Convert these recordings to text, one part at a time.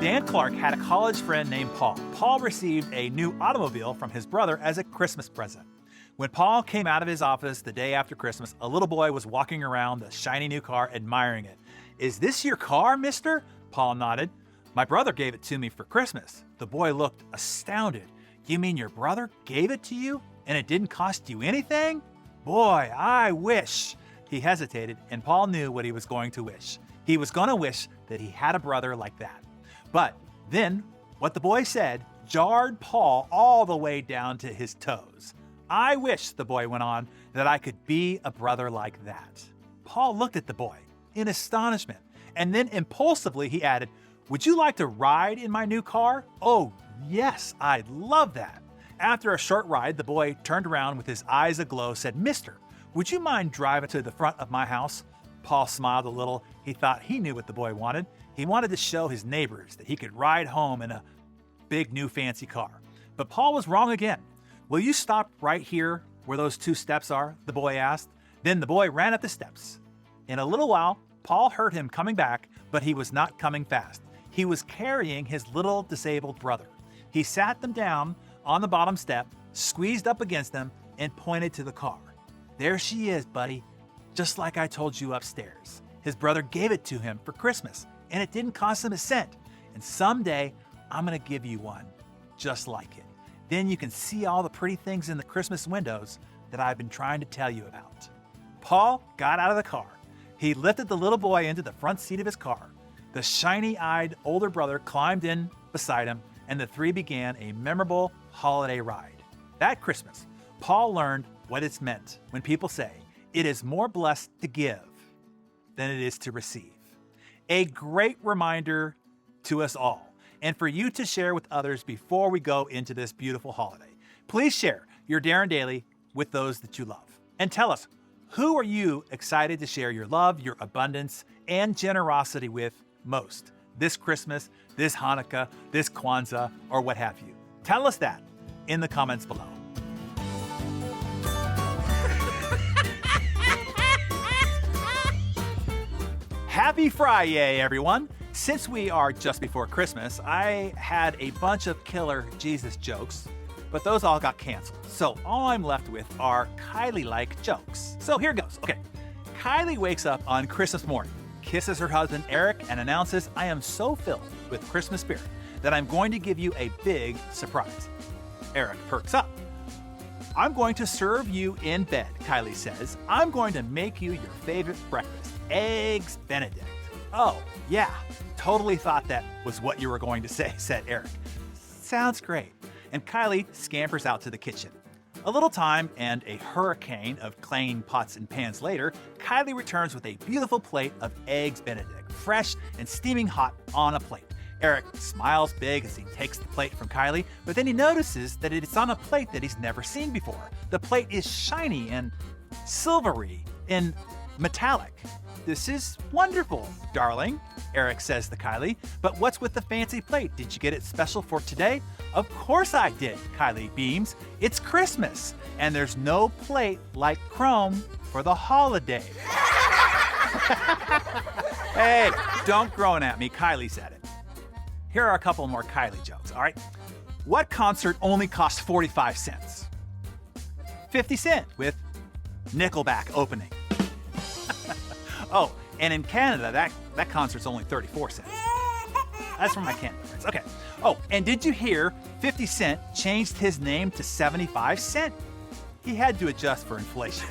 Dan Clark had a college friend named Paul. Paul received a new automobile from his brother as a Christmas present. When Paul came out of his office the day after Christmas, a little boy was walking around the shiny new car, admiring it. "Is this your car, mister?" Paul nodded. "My brother gave it to me for Christmas." The boy looked astounded. "You mean your brother gave it to you and it didn't cost you anything? Boy, I wish." He hesitated, and Paul knew what he was going to wish. He was going to wish that he had a brother like that. But then what the boy said jarred Paul all the way down to his toes. "I wish," the boy went on, "that I could be a brother like that." Paul looked at the boy in astonishment, and then impulsively he added, "Would you like to ride in my new car?" "Oh, yes, I'd love that." After a short ride, the boy turned around with his eyes aglow, said, "Mister, would you mind driving to the front of my house?" Paul smiled a little. He thought he knew what the boy wanted. He wanted to show his neighbors that he could ride home in a big new fancy car. But Paul was wrong again. "Will you stop right here where those 2 steps are?" the boy asked. Then the boy ran up the steps. In a little while, Paul heard him coming back, but he was not coming fast. He was carrying his little disabled brother. He sat them down on the bottom step, squeezed up against them, and pointed to the car. "There she is, buddy, just like I told you upstairs. His brother gave it to him for Christmas, and it didn't cost him a cent. And someday, I'm going to give you one just like it. Then you can see all the pretty things in the Christmas windows that I've been trying to tell you about." Paul got out of the car. He lifted the little boy into the front seat of his car. The shiny-eyed older brother climbed in beside him, and the 3 began a memorable holiday ride. That Christmas, Paul learned what it's meant when people say, "It is more blessed to give than it is to receive." A great reminder to us all, and for you to share with others before we go into this beautiful holiday. Please share your Darren Daily with those that you love. And tell us, who are you excited to share your love, your abundance, and generosity with most this Christmas, this Hanukkah, this Kwanzaa, or what have you? Tell us that in the comments below. Happy Friday, everyone! Since we are just before Christmas, I had a bunch of killer Jesus jokes, but those all got canceled. So all I'm left with are Kylie-like jokes. So here goes. Okay, Kylie wakes up on Christmas morning, kisses her husband Eric, and announces, "I am so filled with Christmas spirit that I'm going to give you a big surprise." Eric perks up. "I'm going to serve you in bed," Kylie says. "I'm going to make you your favorite breakfast, Eggs Benedict." "Oh, yeah, totally thought that was what you were going to say," said Eric. "Sounds great." And Kylie scampers out to the kitchen. A little time and a hurricane of clanging pots and pans later, Kylie returns with a beautiful plate of Eggs Benedict, fresh and steaming hot on a plate. Eric smiles big as he takes the plate from Kylie, but then he notices that it's on a plate that he's never seen before. The plate is shiny and silvery and metallic. "This is wonderful, darling," Eric says to Kylie. "But what's with the fancy plate? Did you get it special for today?" "Of course I did," Kylie beams. "It's Christmas, and there's no plate like chrome for the holiday." Hey, don't groan at me, Kylie said it. Here are a couple more Kylie jokes, all right? What concert only costs 45 cents? 50 Cent with Nickelback opening. Oh, and in Canada, that concert's only 34 cents. That's from my Canada friends. Okay. Oh, and did you hear 50 Cent changed his name to 75 Cent? He had to adjust for inflation.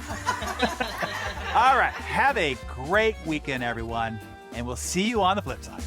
All right. Have a great weekend, everyone, and we'll see you on the flip side.